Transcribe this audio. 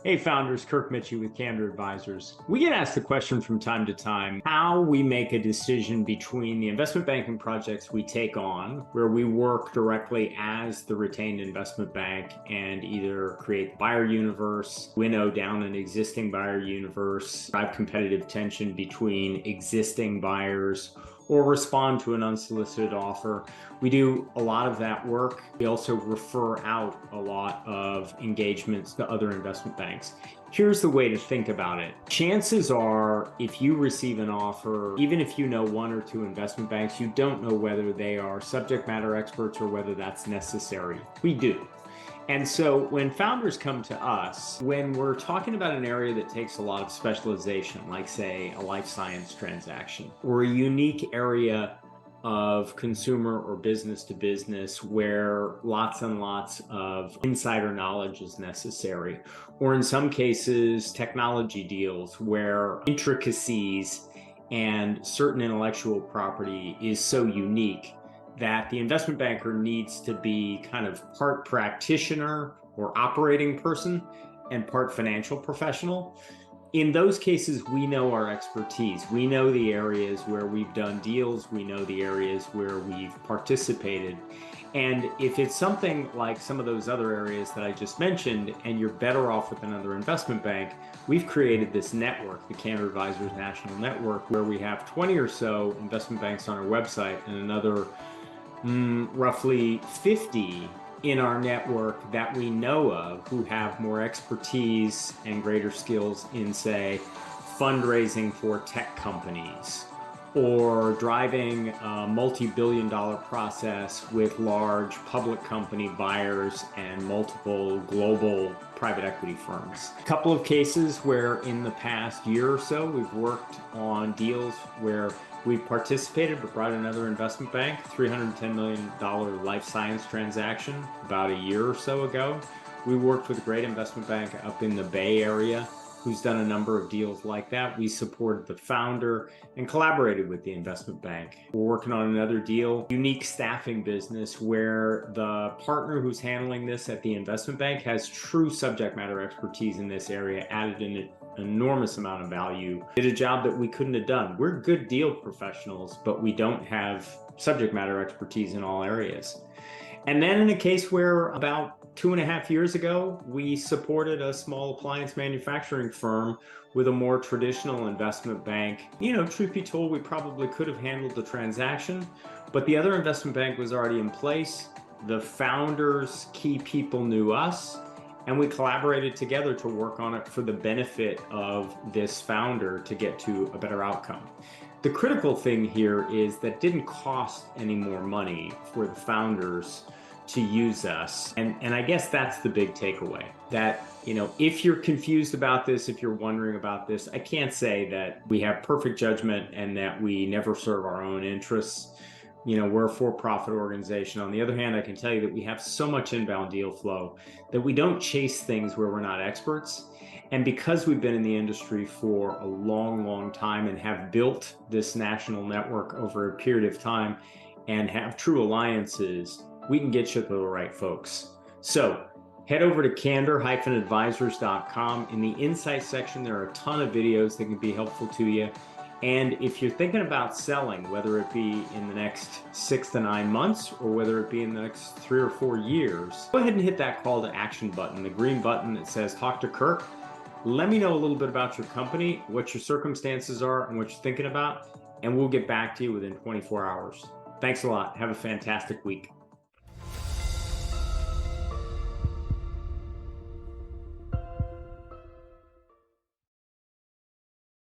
Hey founders, Kirk Mitchie with Candor Advisors. We get asked the question from time to time, how we make a decision between the investment banking projects we take on, where we work directly as the retained investment bank and either create the buyer universe, winnow down an existing buyer universe, drive competitive tension between existing buyers, or respond to an unsolicited offer. We do a lot of that work. We also refer out a lot of engagements to other investment banks. Here's the way to think about it. Chances are, if you receive an offer, even if you know one or two investment banks, you don't know whether they are subject matter experts or whether that's necessary. We do. And so when founders come to us, when we're talking about an area that takes a lot of specialization, like say a life science transaction, or a unique area of consumer or business to business where lots and lots of insider knowledge is necessary, or in some cases, technology deals where intricacies and certain intellectual property is so unique that the investment banker needs to be kind of part practitioner or operating person and part financial professional. In those cases, we know our expertise. We know the areas where we've done deals. We know the areas where we've participated. And if it's something like some of those other areas that I just mentioned, and you're better off with another investment bank, we've created this network, the Candor Advisors National Network, where we have 20 or so investment banks on our website and another roughly 50 in our network that we know of who have more expertise and greater skills in, say, fundraising for tech companies or driving a multi-billion-dollar process with large public company buyers and multiple global private equity firms. A couple of cases where in the past year or so, we've worked on deals where we've participated but brought another investment bank, $310 million life science transaction about a year or so ago. We worked with a great investment bank up in the Bay Area who's done a number of deals like that. We supported the founder and collaborated with the investment bank. We're working on another deal, unique staffing business where the partner who's handling this at the investment bank has true subject matter expertise in this area, added an enormous amount of value, did a job that we couldn't have done. We're good deal professionals, but we don't have subject matter expertise in all areas. And then in a case where about 2.5 years ago, we supported a small appliance manufacturing firm with a more traditional investment bank. You know, truth be told, we probably could have handled the transaction, but the other investment bank was already in place. The founders' key people knew us, and we collaborated together to work on it for the benefit of this founder to get to a better outcome. The critical thing here is that it didn't cost any more money for the founders to use us. And I guess that's the big takeaway, that, you know, if you're confused about this, if you're wondering about this, I can't say that we have perfect judgment and that we never serve our own interests. You know, we're a for-profit organization. On the other hand, I can tell you that we have so much inbound deal flow that we don't chase things where we're not experts. And because we've been in the industry for a long, long time and have built this national network over a period of time and have true alliances, we can get you to the right folks. So head over to candor-advisors.com. In the insight section, there are a ton of videos that can be helpful to you. And if you're thinking about selling, whether it be in the next 6 to 9 months or whether it be in the next 3 or 4 years, go ahead and hit that call to action button, the green button that says talk to Kirk. Let me know a little bit about your company, what your circumstances are and what you're thinking about, and we'll get back to you within 24 hours. Thanks a lot. Have a fantastic week.